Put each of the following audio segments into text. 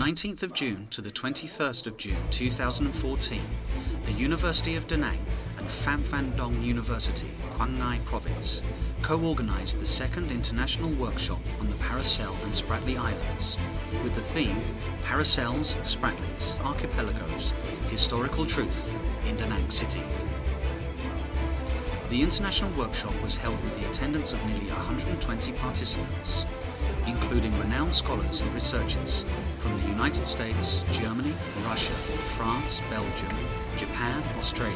19th of June to the 21st of June 2014, the University of Da Nang and Pham Van Dong University, Quang Ngai Province, co-organized the second international workshop on the Paracel and Spratly Islands, with the theme Paracels, Spratlys, Archipelagos, Historical Truth in Da Nang City. The international workshop was held with the attendance of nearly 120 participants, including renowned scholars and researchers from the United States, Germany, Russia, France, Belgium, Japan, Australia,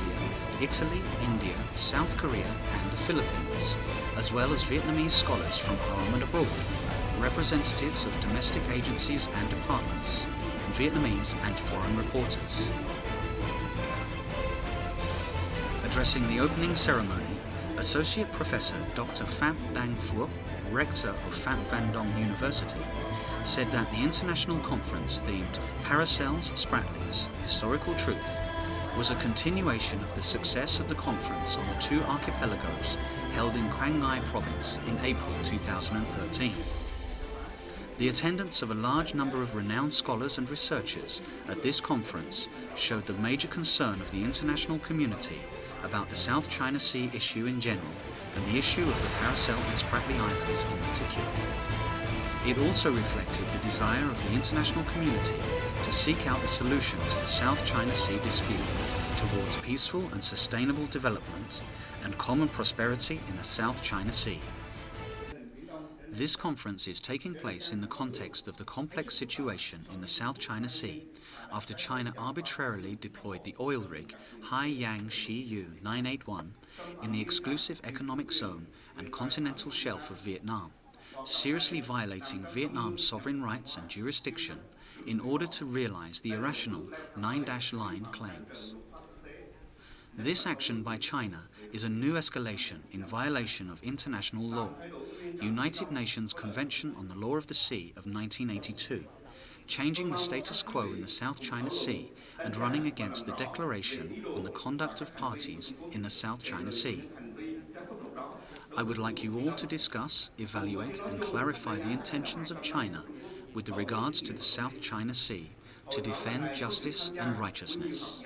Italy, India, South Korea and the Philippines, as well as Vietnamese scholars from home and abroad, representatives of domestic agencies and departments, Vietnamese and foreign reporters. Addressing the opening ceremony, Associate Professor Dr. Pham Dang Phuoc, Rector of Pham Van Dong University, said that the international conference themed Paracels, Spratlys, Historical Truth was a continuation of the success of the conference on the two archipelagos held in Quang Ngai Province in April 2013. The attendance of a large number of renowned scholars and researchers at this conference showed the major concern of the international community about the South China Sea issue in general and the issue of the Paracel and Spratly Islands in particular. It also reflected the desire of the international community to seek out a solution to the South China Sea dispute towards peaceful and sustainable development and common prosperity in the South China Sea. This conference is taking place in the context of the complex situation in the South China Sea after China arbitrarily deployed the oil rig Hai Yang Shi-Yu 981 in the exclusive economic zone and continental shelf of Vietnam, seriously violating Vietnam's sovereign rights and jurisdiction in order to realize the irrational Nine-Dash-Line claims. This action by China is a new escalation in violation of international law, United Nations Convention on the Law of the Sea of 1982, changing the status quo in the South China Sea and running against the Declaration on the Conduct of Parties in the South China Sea. I would like you all to discuss, evaluate and clarify the intentions of China with regards to the South China Sea to defend justice and righteousness.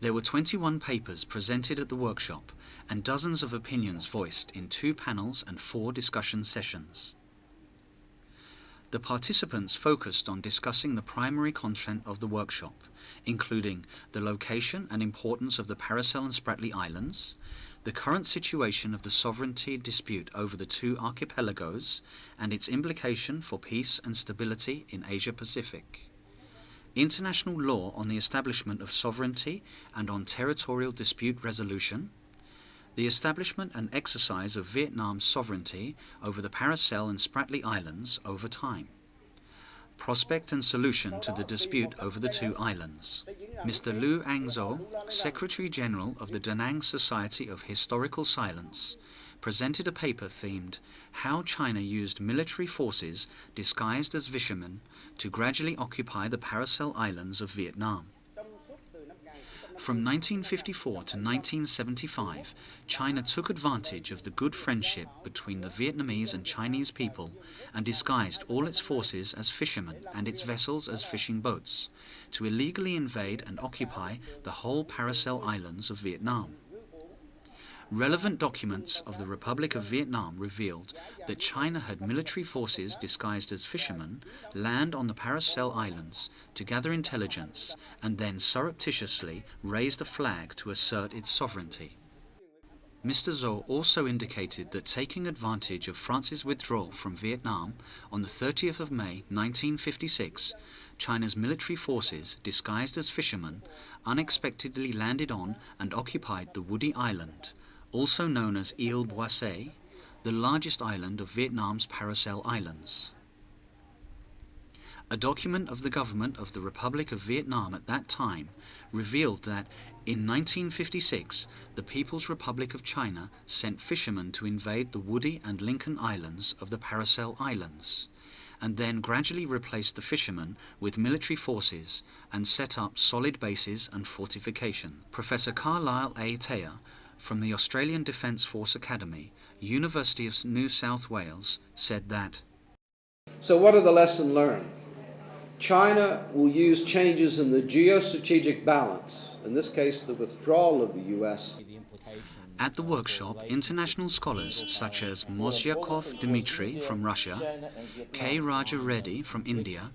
There were 21 papers presented at the workshop and dozens of opinions voiced in 2 panels and 4 discussion sessions. The participants focused on discussing the primary content of the workshop, including the location and importance of the Paracel and Spratly Islands, the current situation of the sovereignty dispute over the 2 archipelagos and its implication for peace and stability in Asia-Pacific, international law on the establishment of sovereignty and on territorial dispute resolution, the establishment and exercise of Vietnam's sovereignty over the Paracel and Spratly Islands over time, prospect and solution to the dispute over the 2 islands. Mr. Liu Angzhou, Secretary General of the Da Nang Society of Historical Silence, presented a paper themed How China Used Military Forces Disguised as Fishermen to Gradually Occupy the Paracel Islands of Vietnam. From 1954 to 1975, China took advantage of the good friendship between the Vietnamese and Chinese people and disguised all its forces as fishermen and its vessels as fishing boats to illegally invade and occupy the whole Paracel Islands of Vietnam. Relevant documents of the Republic of Vietnam revealed that China had military forces disguised as fishermen land on the Paracel Islands to gather intelligence and then surreptitiously raise the flag to assert its sovereignty. Mr. Zhou also indicated that taking advantage of France's withdrawal from Vietnam on the 30th of May 1956, China's military forces, disguised as fishermen, unexpectedly landed on and occupied the Woody Island, also known as Île Boissé, the largest island of Vietnam's Paracel Islands. A document of the government of the Republic of Vietnam at that time revealed that in 1956 the People's Republic of China sent fishermen to invade the Woody and Lincoln Islands of the Paracel Islands, and then gradually replaced the fishermen with military forces and set up solid bases and fortification. Professor Carlisle A. Thayer from the Australian Defence Force Academy, University of New South Wales, said that So what are the lessons learned? China will use changes in the geostrategic balance, in this case the withdrawal of the U.S. At the workshop, international scholars such as Mozhyakov Dmitry from Russia, K. Raja Reddy from India,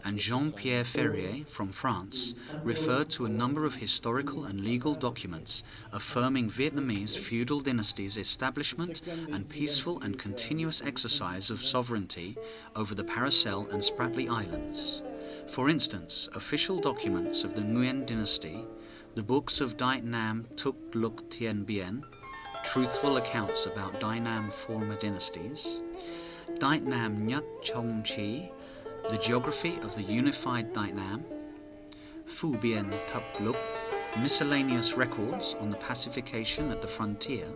and Jean-Pierre Ferrier from France referred to a number of historical and legal documents affirming Vietnamese feudal dynasty's establishment and peaceful and continuous exercise of sovereignty over the Paracel and Spratly Islands. For instance, official documents of the Nguyen dynasty, the books of Dai Nam Tuk Luk Tien Bien, truthful accounts about Dai Nam former dynasties, Dai Nam Nyat Chong Chi, the geography of the unified Dai Nam, Phu Bien Tup Luk, miscellaneous records on the pacification at the frontier,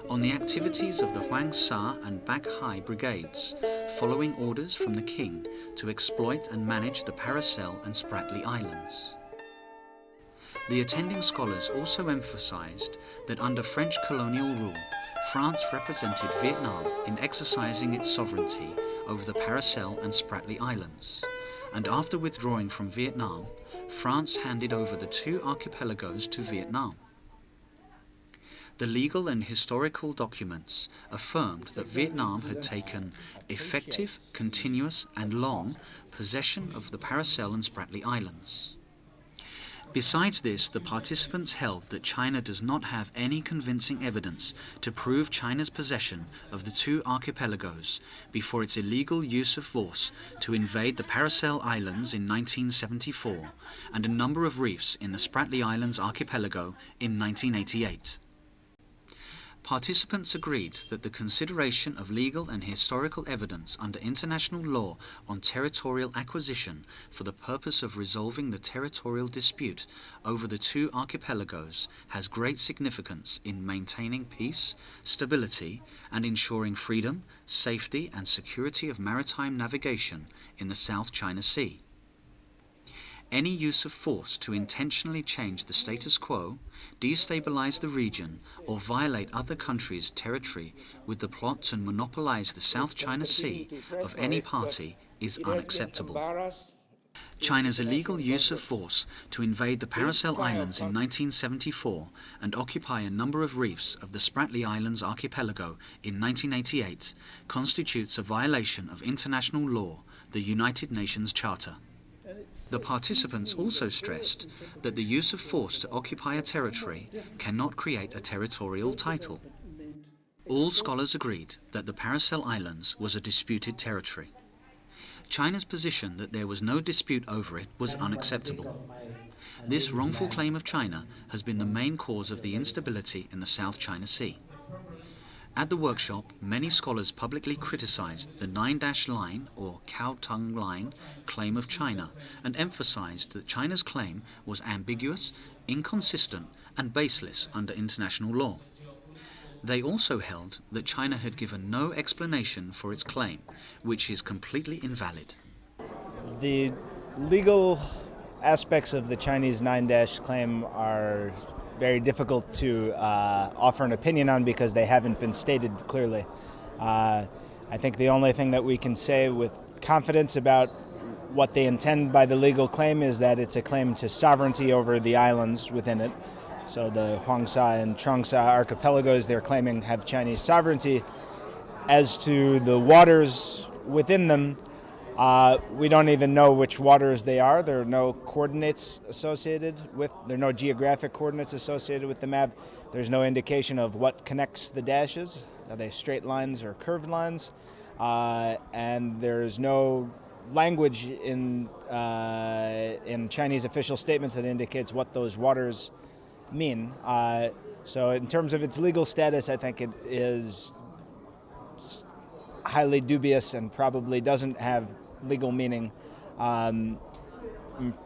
on the activities of the Huang Sa and Bac Hai brigades, following orders from the king to exploit and manage the Paracel and Spratly Islands. The attending scholars also emphasized that under French colonial rule, France represented Vietnam in exercising its sovereignty over the Paracel and Spratly Islands, and after withdrawing from Vietnam, France handed over the two archipelagos to Vietnam. The legal and historical documents affirmed that Vietnam had taken effective, continuous and long possession of the Paracel and Spratly Islands. Besides this, the participants held that China does not have any convincing evidence to prove China's possession of the two archipelagos before its illegal use of force to invade the Paracel Islands in 1974 and a number of reefs in the Spratly Islands archipelago in 1988. Participants agreed that the consideration of legal and historical evidence under international law on territorial acquisition for the purpose of resolving the territorial dispute over the two archipelagos has great significance in maintaining peace, stability, and ensuring freedom, safety, and security of maritime navigation in the South China Sea. Any use of force to intentionally change the status quo, destabilize the region, or violate other countries' territory with the plot to monopolize the South China Sea of any party is unacceptable. China's illegal use of force to invade the Paracel Islands in 1974 and occupy a number of reefs of the Spratly Islands archipelago in 1988 constitutes a violation of international law, the United Nations Charter. The participants also stressed that the use of force to occupy a territory cannot create a territorial title. All scholars agreed that the Paracel Islands was a disputed territory. China's position that there was no dispute over it was unacceptable. This wrongful claim of China has been the main cause of the instability in the South China Sea. At the workshop, many scholars publicly criticized the 9-dash line or Cow Tongue Line claim of China and emphasized that China's claim was ambiguous, inconsistent, and baseless under international law. They also held that China had given no explanation for its claim, which is completely invalid. The legal aspects of the Chinese 9-dash claim are very difficult to offer an opinion on because they haven't been stated clearly. I think the only thing that we can say with confidence about what they intend by the legal claim is that it's a claim to sovereignty over the islands within it. So the Huang Sa and Chong Sa archipelagos they're claiming have Chinese sovereignty. As to the waters within them, we don't even know which waters they are. There are no coordinates associated with, there are no geographic coordinates associated with the map. There's no indication of what connects the dashes. Are they straight lines or curved lines? And there's no language in Chinese official statements that indicates what those waters mean. So in terms of its legal status, I think it is highly dubious and probably doesn't have legal meaning. In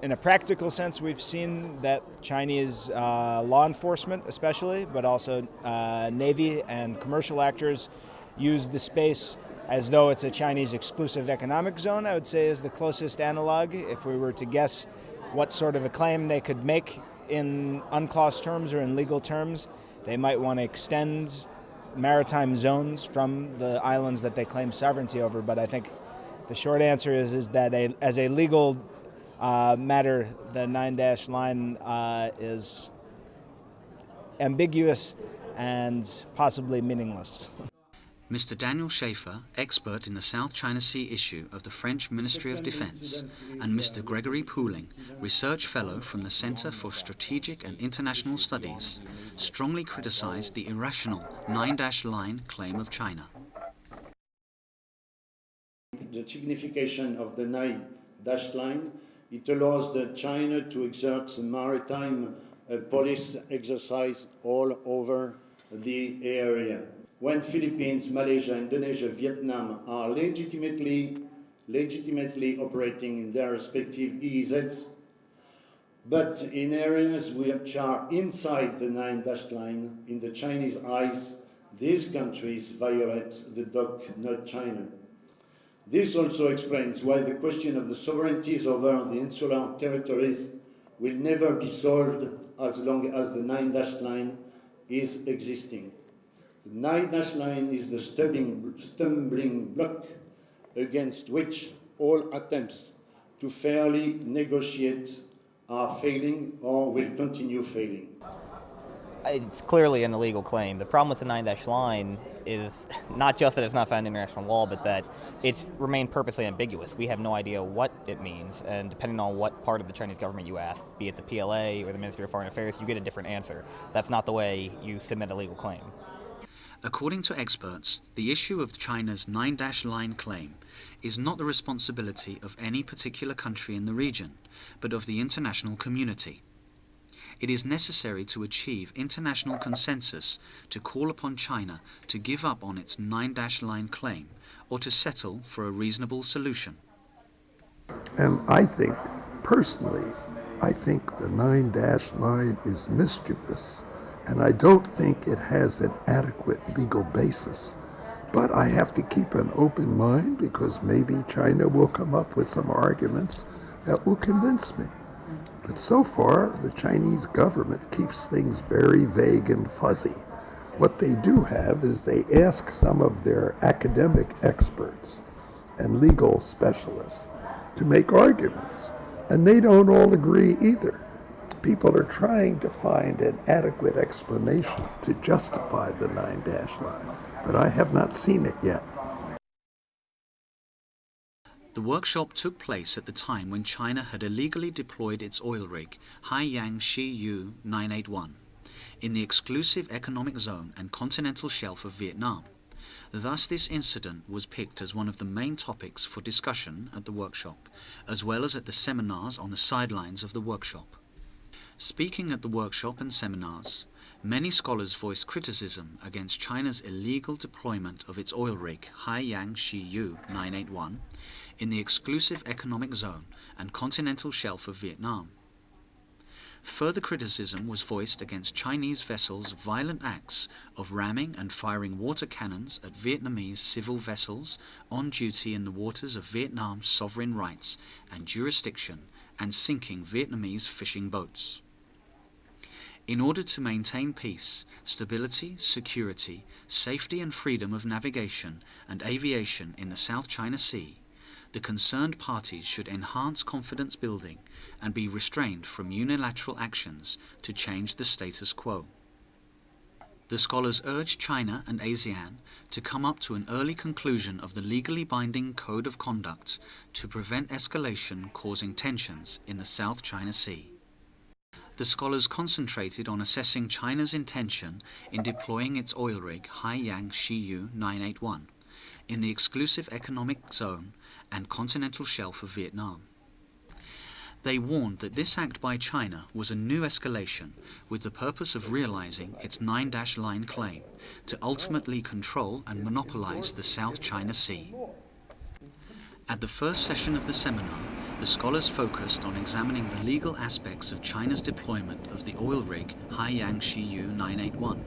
a practical sense, we've seen that Chinese law enforcement especially, but also Navy and commercial actors use the space as though it's a Chinese exclusive economic zone, I would say is the closest analog. If we were to guess what sort of a claim they could make in unclosed terms or in legal terms, they might want to extend maritime zones from the islands that they claim sovereignty over, but I think The short answer is that as a legal matter, the 9-dash line is ambiguous and possibly meaningless. Mr. Daniel Schaefer, expert in the South China Sea issue of the French Ministry of Defense, and Mr. Gregory Pooling, research fellow from the Center for Strategic and International Studies, strongly criticized the irrational 9-dash line claim of China. The signification of the 9-dash line, it allows China to exert a maritime police exercise all over the area. When Philippines, Malaysia, Indonesia, Vietnam are legitimately operating in their respective EEZs, but in areas which are inside the 9-dash line, in the Chinese eyes, these countries violate the DOC, not China. This also explains why the question of the sovereignties over the insular territories will never be solved as long as the 9-dash line is existing. The 9-dash line is the stumbling block against which all attempts to fairly negotiate are failing or will continue failing. It's clearly an illegal claim. The problem with the 9-dash line is not just that it's not found in international law, but that it's remained purposely ambiguous. We have no idea what it means, and depending on what part of the Chinese government you ask, be it the PLA or the Ministry of Foreign Affairs, you get a different answer. That's not the way you submit a legal claim. According to experts, the issue of China's 9-dash line claim is not the responsibility of any particular country in the region, but of the international community. It is necessary to achieve international consensus to call upon China to give up on its 9-dash line claim or to settle for a reasonable solution. And I think, personally, I think the 9-dash line is mischievous, and I don't think it has an adequate legal basis. But I have to keep an open mind because maybe China will come up with some arguments that will convince me. But so far, the Chinese government keeps things very vague and fuzzy. What they do have is they ask some of their academic experts and legal specialists to make arguments, and they don't all agree either. People are trying to find an adequate explanation to justify the 9-dash line, but I have not seen it yet. The workshop took place at the time when China had illegally deployed its oil rig, Haiyang Shiyu 981, in the exclusive economic zone and continental shelf of Vietnam. Thus, this incident was picked as one of the main topics for discussion at the workshop, as well as at the seminars on the sidelines of the workshop. Speaking at the workshop and seminars, many scholars voiced criticism against China's illegal deployment of its oil rig, Haiyang Shiyu 981, in the exclusive economic zone and continental shelf of Vietnam. Further criticism was voiced against Chinese vessels' violent acts of ramming and firing water cannons at Vietnamese civil vessels on duty in the waters of Vietnam's sovereign rights and jurisdiction and sinking Vietnamese fishing boats. In order to maintain peace, stability, security, safety and freedom of navigation and aviation in the South China Sea, the concerned parties should enhance confidence building and be restrained from unilateral actions to change the status quo. The scholars urged China and ASEAN to come up to an early conclusion of the legally binding Code of Conduct to prevent escalation causing tensions in the South China Sea. The scholars concentrated on assessing China's intention in deploying its oil rig Haiyang Shiyu 981 in the exclusive economic zone and continental shelf of Vietnam. They warned that this act by China was a new escalation with the purpose of realizing its 9-dash line claim to ultimately control and monopolize the South China Sea. At the first session of the seminar, the scholars focused on examining the legal aspects of China's deployment of the oil rig Haiyang Shiyu 981.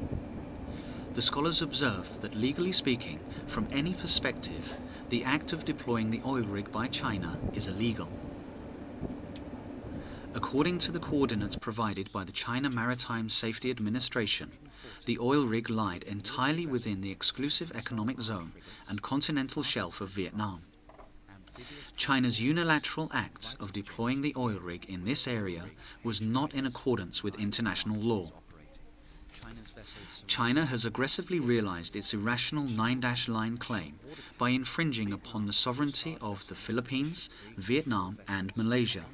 The scholars observed that, legally speaking, from any perspective, the act of deploying the oil rig by China is illegal. According to the coordinates provided by the China Maritime Safety Administration, the oil rig lied entirely within the exclusive economic zone and continental shelf of Vietnam. China's unilateral act of deploying the oil rig in this area was not in accordance with international law. China has aggressively realized its irrational 9-line claim by infringing upon the sovereignty of the Philippines, Vietnam and Malaysia.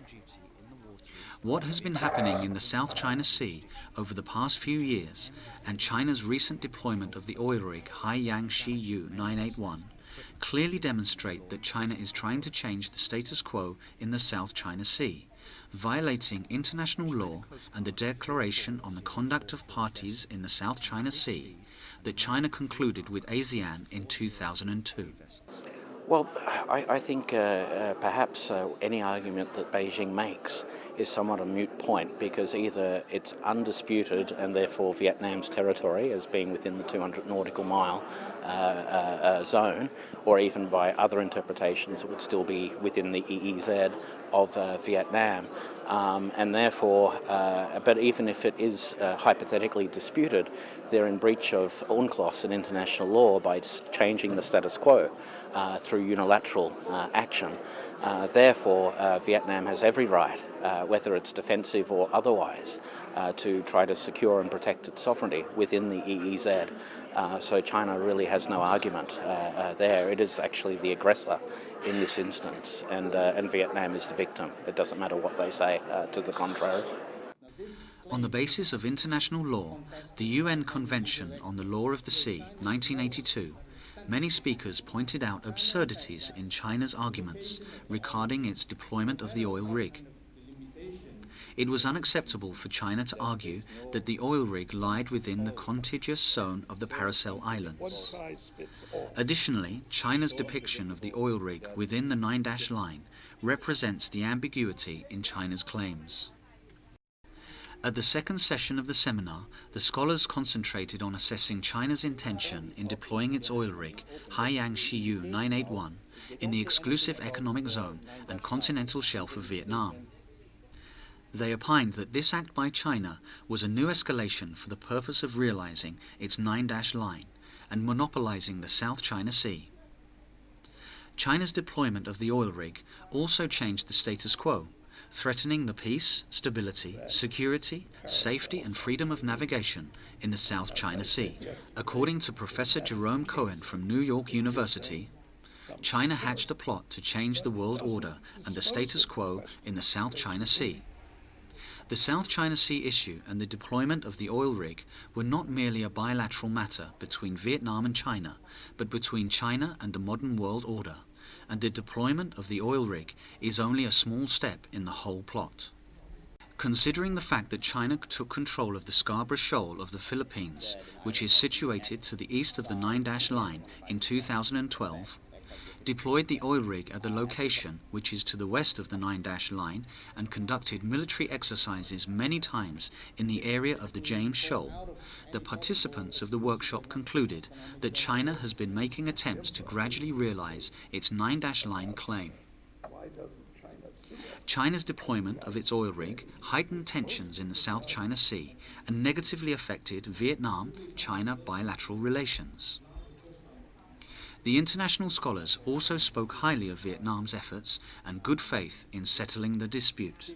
What has been happening in the South China Sea over the past few years and China's recent deployment of the oil rig Haiyang Shiyu 981 clearly demonstrate that China is trying to change the status quo in the South China Sea, violating international law and the Declaration on the Conduct of Parties in the South China Sea that China concluded with ASEAN in 2002. Well, I think perhaps any argument that Beijing makes is somewhat a moot point, because either it's undisputed and therefore Vietnam's territory as being within the 200 nautical mile zone, or even by other interpretations it would still be within the EEZ of Vietnam. And therefore, but even if it is hypothetically disputed, they're in breach of UNCLOS and international law by changing the status quo through unilateral action. Therefore, Vietnam has every right, whether it's defensive or otherwise, to try to secure and protect its sovereignty within the EEZ. So China really has no argument there. It is actually the aggressor in this instance, and Vietnam is the victim. It doesn't matter what they say to the contrary. On the basis of international law, the UN Convention on the Law of the Sea, 1982, many speakers pointed out absurdities in China's arguments regarding its deployment of the oil rig. It was unacceptable for China to argue that the oil rig lied within the contiguous zone of the Paracel Islands. Additionally, China's depiction of the oil rig within the 9-line represents the ambiguity in China's claims. At the second session of the seminar, the scholars concentrated on assessing China's intention in deploying its oil rig, Haiyang Shiyu 981, in the exclusive economic zone and continental shelf of Vietnam. They opined that this act by China was a new escalation for the purpose of realizing its 9-line and monopolizing the South China Sea. China's deployment of the oil rig also changed the status quo, threatening the peace, stability, security, safety and freedom of navigation in the South China Sea. According to Professor Jerome Cohen from New York University, China hatched a plot to change the world order and the status quo in the South China Sea. The South China Sea issue and the deployment of the oil rig were not merely a bilateral matter between Vietnam and China, but between China and the modern world order, and the deployment of the oil rig is only a small step in the whole plot. Considering the fact that China took control of the Scarborough Shoal of the Philippines, which is situated to the east of the 9-line in 2012, deployed the oil rig at the location which is to the west of the 9-line and conducted military exercises many times in the area of the James Shoal, the participants of the workshop concluded that China has been making attempts to gradually realize its 9-line claim. China's deployment of its oil rig heightened tensions in the South China Sea and negatively affected Vietnam-China bilateral relations. The international scholars also spoke highly of Vietnam's efforts and good faith in settling the dispute.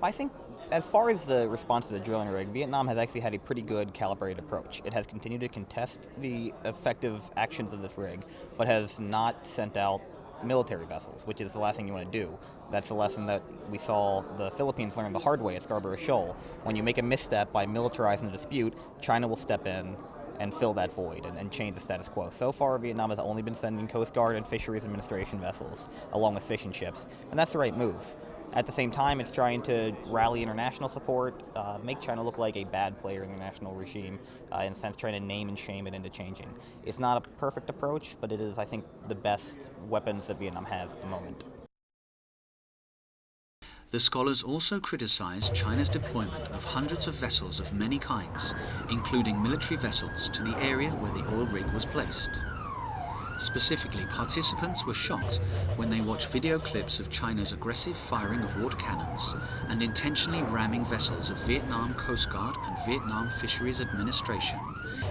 I think as far as the response to the drilling rig, Vietnam has actually had a pretty good calibrated approach. It has continued to contest the effective actions of this rig, but has not sent out military vessels, which is the last thing you want to do. That's the lesson that we saw the Philippines learn the hard way at Scarborough Shoal. When you make a misstep by militarizing the dispute, China will step in and fill that void and change the status quo. So far, Vietnam has only been sending Coast Guard and Fisheries Administration vessels, along with fishing ships, and that's the right move. At the same time, it's trying to rally international support, make China look like a bad player in the international regime, in a sense trying to name and shame it into changing. It's not a perfect approach, but it is, I think, the best weapons that Vietnam has at the moment. The scholars also criticized China's deployment of hundreds of vessels of many kinds, including military vessels, to the area where the oil rig was placed. Specifically, participants were shocked when they watched video clips of China's aggressive firing of water cannons and intentionally ramming vessels of Vietnam Coast Guard and Vietnam Fisheries Administration,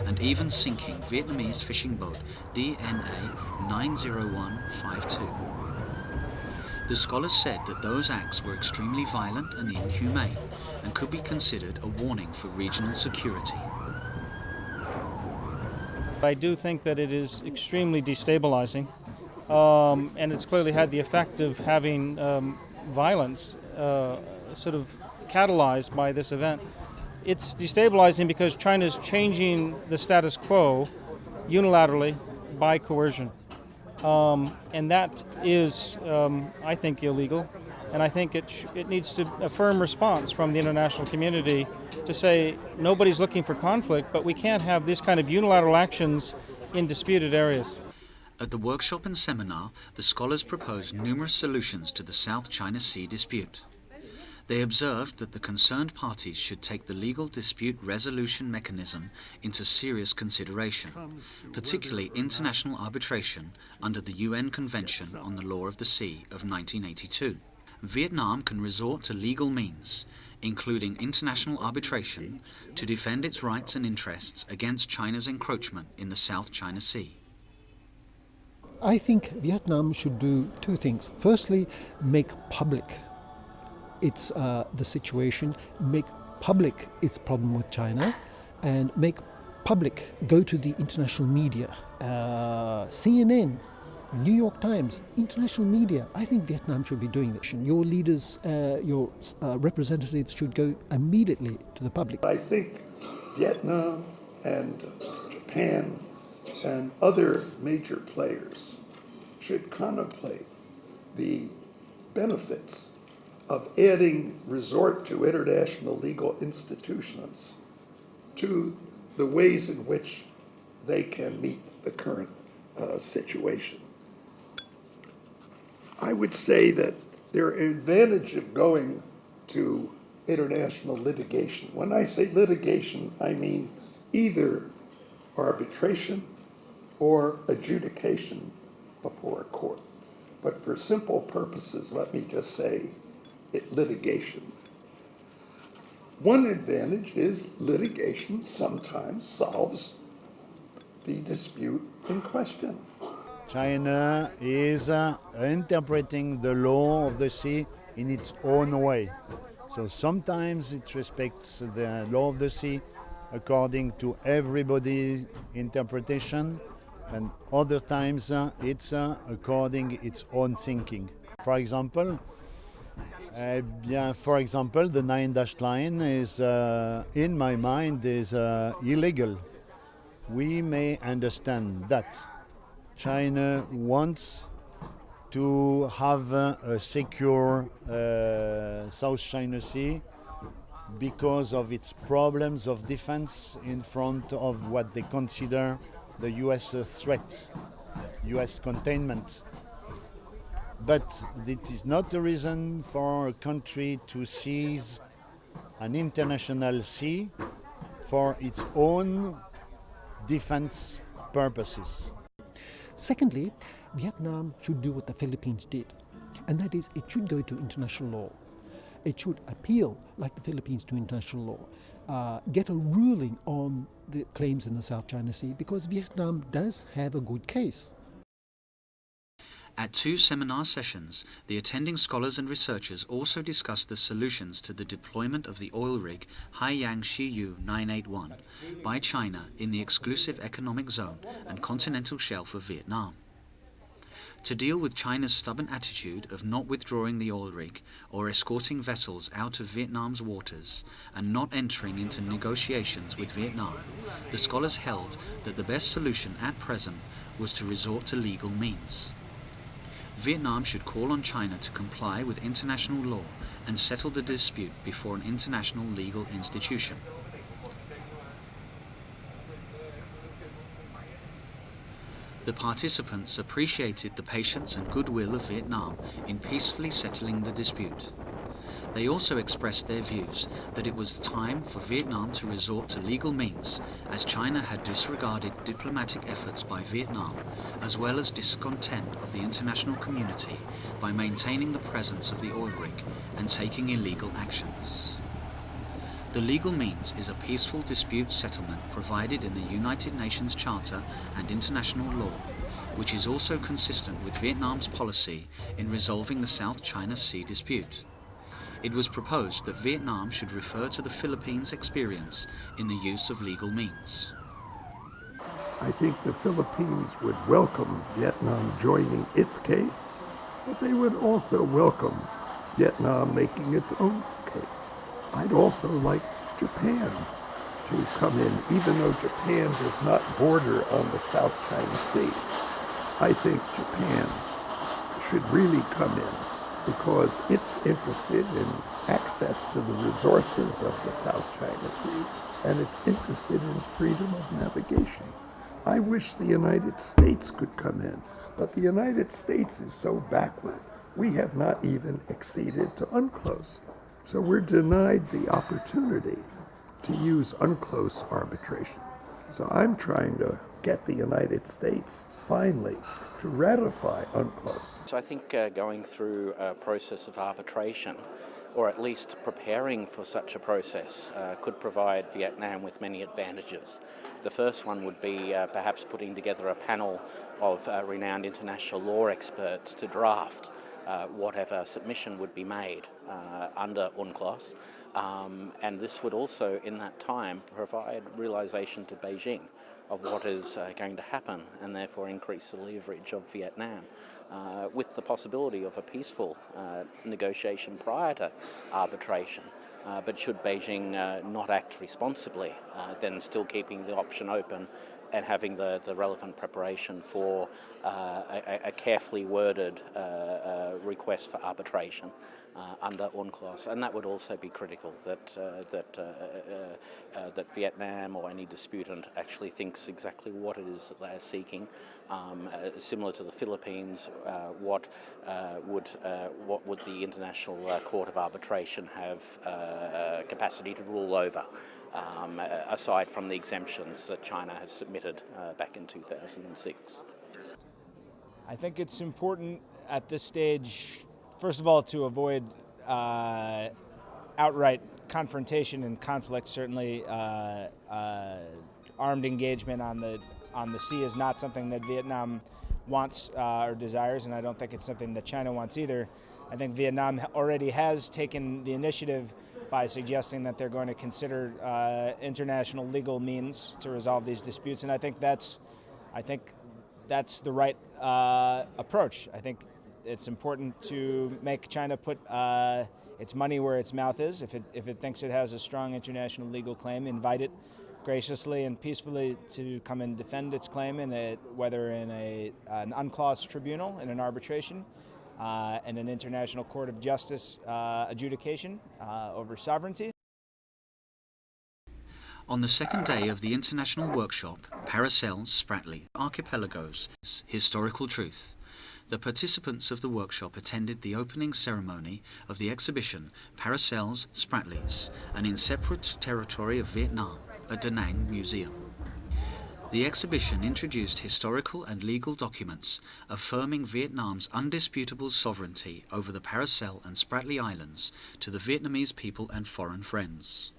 and even sinking Vietnamese fishing boat DNA 90152. The scholars said that those acts were extremely violent and inhumane and could be considered a warning for regional security. I do think that it is extremely destabilizing, and it's clearly had the effect of having violence sort of catalyzed by this event. It's destabilizing because China is changing the status quo unilaterally by coercion. And that is, I think, illegal. And I think it needs a firm response from the international community to say nobody's looking for conflict, but we can't have this kind of unilateral actions in disputed areas. At the workshop and seminar, the scholars proposed numerous solutions to the South China Sea dispute. They observed that the concerned parties should take the legal dispute resolution mechanism into serious consideration, particularly international arbitration under the UN Convention on the Law of the Sea of 1982. Vietnam can resort to legal means, including international arbitration, to defend its rights and interests against China's encroachment in the South China Sea. I think Vietnam should do two things. Firstly, make public the situation, make public its problem with China, and make public, go to the international media, CNN, New York Times, international media. I think Vietnam should be doing this. Your leaders, your representatives should go immediately to the public. I think Vietnam and Japan and other major players should contemplate the benefits of adding resort to international legal institutions to the ways in which they can meet the current situation. I would say that there are advantages of going to international litigation. When I say litigation, I mean either arbitration or adjudication before a court. But for simple purposes, let me just say litigation. One advantage is litigation sometimes solves the dispute in question. China is interpreting the law of the sea in its own way. So sometimes it respects the law of the sea according to everybody's interpretation, and other times it's according its own thinking. For example, the 9-dash line is, in my mind, is illegal. We may understand that China wants to have a secure South China Sea because of its problems of defense in front of what they consider the US threat, US containment. But it is not a reason for a country to seize an international sea for its own defense purposes. Secondly, Vietnam should do what the Philippines did, and that is it should go to international law. It should appeal, like the Philippines, to international law, get a ruling on the claims in the South China Sea, because Vietnam does have a good case. At 2 seminar sessions, the attending scholars and researchers also discussed the solutions to the deployment of the oil rig Haiyang Shiyu 981 by China in the exclusive economic zone and continental shelf of Vietnam. To deal with China's stubborn attitude of not withdrawing the oil rig or escorting vessels out of Vietnam's waters and not entering into negotiations with Vietnam, the scholars held that the best solution at present was to resort to legal means. Vietnam should call on China to comply with international law and settle the dispute before an international legal institution. The participants appreciated the patience and goodwill of Vietnam in peacefully settling the dispute. They also expressed their views that it was time for Vietnam to resort to legal means, as China had disregarded diplomatic efforts by Vietnam, as well as discontent of the international community by maintaining the presence of the oil rig and taking illegal actions. The legal means is a peaceful dispute settlement provided in the United Nations Charter and international law, which is also consistent with Vietnam's policy in resolving the South China Sea dispute. It was proposed that Vietnam should refer to the Philippines' experience in the use of legal means. I think the Philippines would welcome Vietnam joining its case, but they would also welcome Vietnam making its own case. I'd also like Japan to come in, even though Japan does not border on the South China Sea. I think Japan should really come in because it's interested in access to the resources of the South China Sea, and it's interested in freedom of navigation. I wish the United States could come in, but the United States is so backward. We have not even acceded to UNCLOS. So we're denied the opportunity to use UNCLOS arbitration. So I'm trying to get the United States finally to ratify UNCLOS. So I think going through a process of arbitration, or at least preparing for such a process, could provide Vietnam with many advantages. The first one would be perhaps putting together a panel of renowned international law experts to draft whatever submission would be made under UNCLOS. And this would also, in that time, provide realization to Beijing of what is going to happen, and therefore increase the leverage of Vietnam, with the possibility of a peaceful negotiation prior to arbitration. But should Beijing not act responsibly, then still keeping the option open and having the relevant preparation for a carefully worded request for arbitration under UNCLOS. And that would also be critical, that Vietnam or any disputant actually thinks exactly what it is that they are seeking. Similar to the Philippines, what would the International Court of Arbitration have capacity to rule over, aside from the exemptions that China has submitted back in 2006. I think it's important at this stage, first of all, to avoid outright confrontation and conflict. Certainly, armed engagement on the sea is not something that Vietnam wants or desires, and I don't think it's something that China wants either. I think Vietnam already has taken the initiative by suggesting that they're going to consider international legal means to resolve these disputes, and I think that's the right approach. I think it's important to make China put its money where its mouth is. If it thinks it has a strong international legal claim, invite it graciously and peacefully to come and defend its claim, whether in an UNCLOS tribunal, in an arbitration, and an international court of justice adjudication over sovereignty. On the second day of the international workshop, Paracels, Spratly, Archipelagos, Historical Truth, the participants of the workshop attended the opening ceremony of the exhibition Paracels, Spratlys, an inseparate territory of Vietnam, at Da Nang Museum. The exhibition introduced historical and legal documents affirming Vietnam's undisputable sovereignty over the Paracel and Spratly Islands to the Vietnamese people and foreign friends.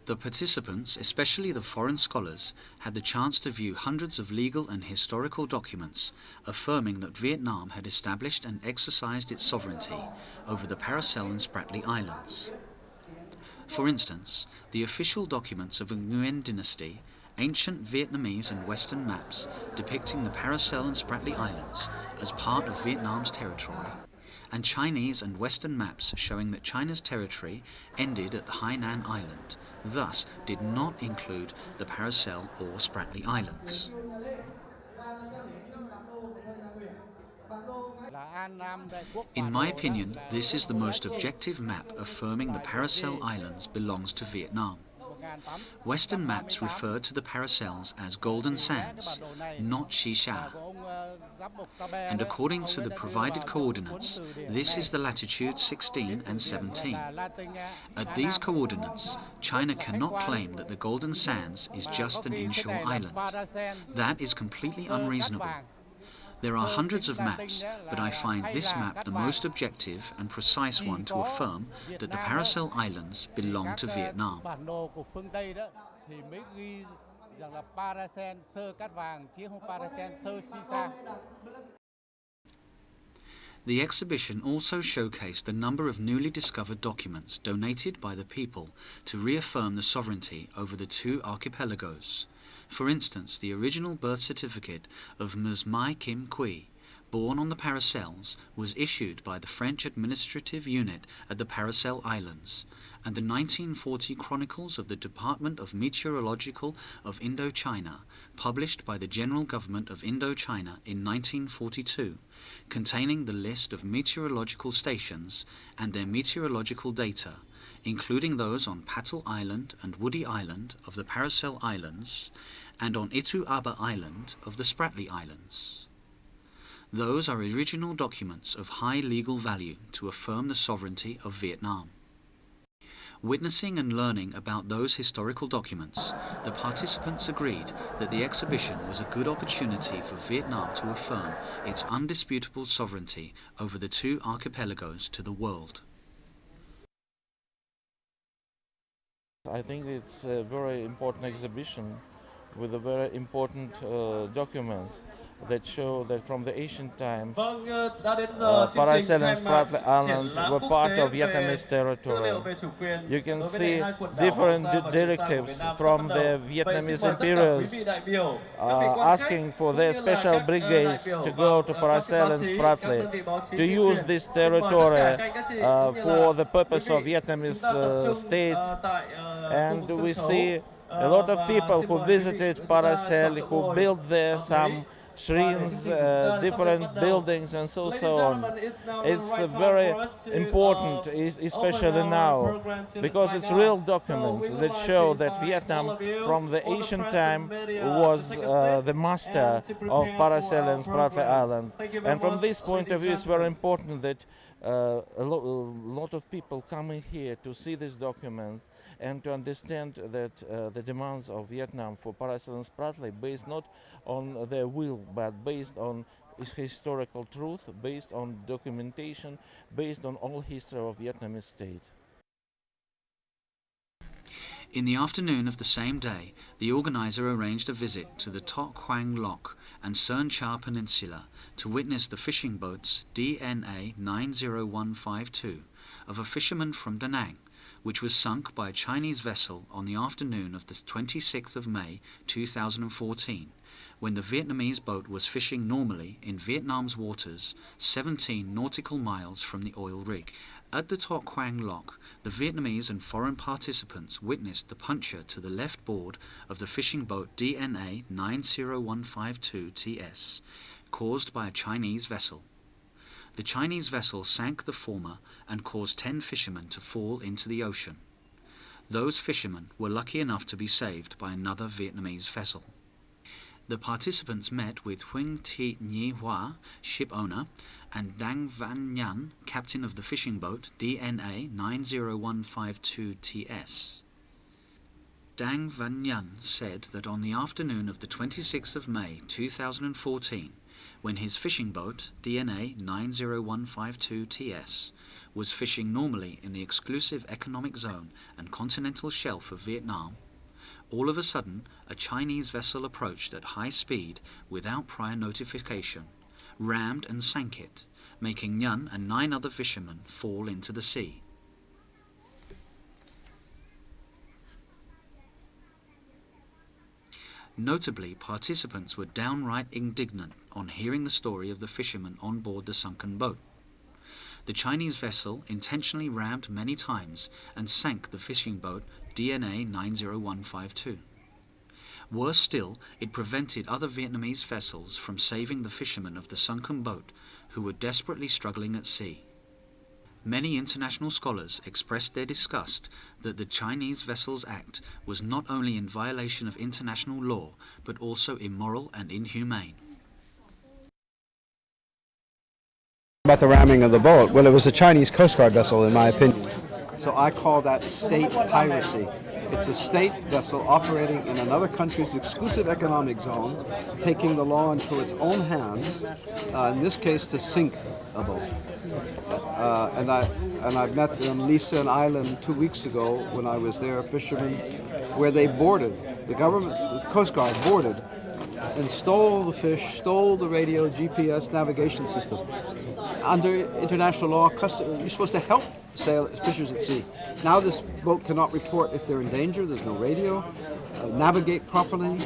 The participants, especially the foreign scholars, had the chance to view hundreds of legal and historical documents affirming that Vietnam had established and exercised its sovereignty over the Paracel and Spratly Islands. For instance, the official documents of the Nguyen dynasty, ancient Vietnamese and Western maps depicting the Paracel and Spratly Islands as part of Vietnam's territory, and Chinese and Western maps showing that China's territory ended at the Hainan Island, thus did not include the Paracel or Spratly Islands. In my opinion, this is the most objective map affirming the Paracel Islands belongs to Vietnam. Western maps refer to the Paracels as Golden Sands, not Shisha. And according to the provided coordinates, this is the latitude 16 and 17. At these coordinates, China cannot claim that the Golden Sands is just an inshore island. That is completely unreasonable. There are hundreds of maps, but I find this map the most objective and precise one to affirm that the Paracel Islands belong to Vietnam. rằng là Paracel sơ cát vàng chứ không Paracel sơ shisha. The exhibition also showcased a number of newly discovered documents donated by the people to reaffirm the sovereignty over the two archipelagos. For instance, the original birth certificate of Ms. Mai Kim Kui, born on the Paracels, was issued by the French administrative unit at the Paracel Islands, and the 1940 Chronicles of the Department of Meteorological of Indochina, published by the General Government of Indochina in 1942, containing the list of meteorological stations and their meteorological data, including those on Patel Island and Woody Island of the Paracel Islands, and on Itu Aba Island of the Spratly Islands. Those are original documents of high legal value to affirm the sovereignty of Vietnam. Witnessing and learning about those historical documents, the participants agreed that the exhibition was a good opportunity for Vietnam to affirm its undisputable sovereignty over the two archipelagos to the world. I think it's a very important exhibition with a very important documents that show that from the ancient times, Paracel and Spratly Islands were part of Vietnamese territory. You can see different directives from the Vietnamese emperors asking for their special brigades to go to Paracel and Spratly to use this territory for the purpose of Vietnamese state. And we see a lot of people who visited Paracel, who built there some shrines, different buildings and so on. It's very important, especially now, because it's real documents that show that Vietnam from the ancient time was the master of Paracel and Spratly Island. And from this point of view, it's very important that a lot of people coming here to see this document and to understand that the demands of Vietnam for Paracel and Spratly based not on their will, but based on historical truth, based on documentation, based on all history of Vietnamese state. In the afternoon of the same day, the organizer arranged a visit to the Tok Quang Lock and Sơn Cha Peninsula to witness the fishing boats DNA 90152 of a fisherman from Da Nang, which was sunk by a Chinese vessel on the afternoon of the 26th of May 2014, when the Vietnamese boat was fishing normally in Vietnam's waters 17 nautical miles from the oil rig. At the Tok Quang Lock, the Vietnamese and foreign participants witnessed the puncture to the left board of the fishing boat DNA 90152TS, caused by a Chinese vessel. The Chinese vessel sank the former and caused 10 fishermen to fall into the ocean. Those fishermen were lucky enough to be saved by another Vietnamese vessel. The participants met with Huỳnh Thị Nhi Hoa, ship owner, and Dang Van Nhan, captain of the fishing boat DNA 90152TS. Dang Van Nhan said that on the afternoon of the 26th of May 2014, when his fishing boat, DNA 90152TS, was fishing normally in the exclusive economic zone and continental shelf of Vietnam, all of a sudden a Chinese vessel approached at high speed without prior notification, rammed and sank it, making Nhan and 9 other fishermen fall into the sea. Notably, participants were downright indignant on hearing the story of the fishermen on board the sunken boat. The Chinese vessel intentionally rammed many times and sank the fishing boat DNA 90152. Worse still, it prevented other Vietnamese vessels from saving the fishermen of the sunken boat, who were desperately struggling at sea. Many international scholars expressed their disgust that the Chinese Vessels Act was not only in violation of international law, but also immoral and inhumane. About the ramming of the boat, well, it was a Chinese Coast Guard vessel, in my opinion. So I call that state piracy. It's a state vessel operating in another country's exclusive economic zone, taking the law into its own hands, in this case to sink a boat. And I met on Lee Island 2 weeks ago when I was there, fishermen, where they boarded. The government Coast Guard boarded and stole the fish, stole the radio, GPS navigation system. Under international law, you're supposed to help fishers at sea. Now this boat cannot report if they're in danger. There's no radio, navigate properly.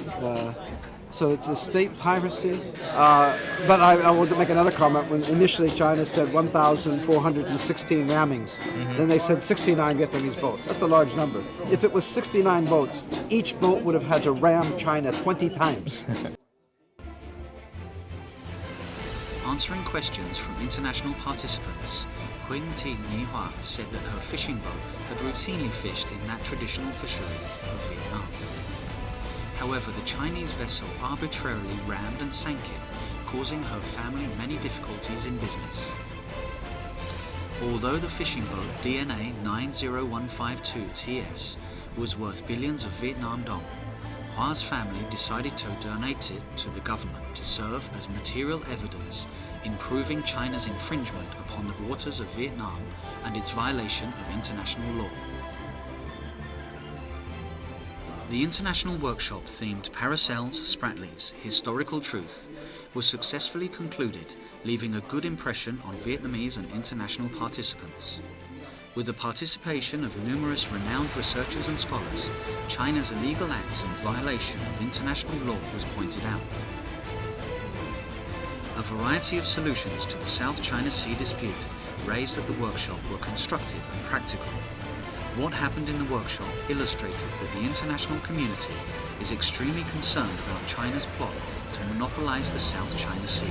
So it's a state piracy. But I want to make another comment. When initially China said 1,416 rammings, then they said 69 Vietnamese boats. That's a large number. If it was 69 boats, each boat would have had to ram China 20 times. Answering questions from international participants, Huỳnh Thị Nhị Hoa said that her fishing boat had routinely fished in that traditional fishery of Vietnam. However, the Chinese vessel arbitrarily rammed and sank it, causing her family many difficulties in business. Although the fishing boat DNA 90152TS was worth billions of Vietnam dong, Hoa's family decided to donate it to the government to serve as material evidence in proving China's infringement upon the waters of Vietnam and its violation of international law. The international workshop themed Paracels Spratley's Historical Truth was successfully concluded, leaving a good impression on Vietnamese and international participants. With the participation of numerous renowned researchers and scholars, China's illegal acts in violation of international law was pointed out. A variety of solutions to the South China Sea dispute raised at the workshop were constructive and practical. What happened in the workshop illustrated that the international community is extremely concerned about China's plot to monopolize the South China Sea.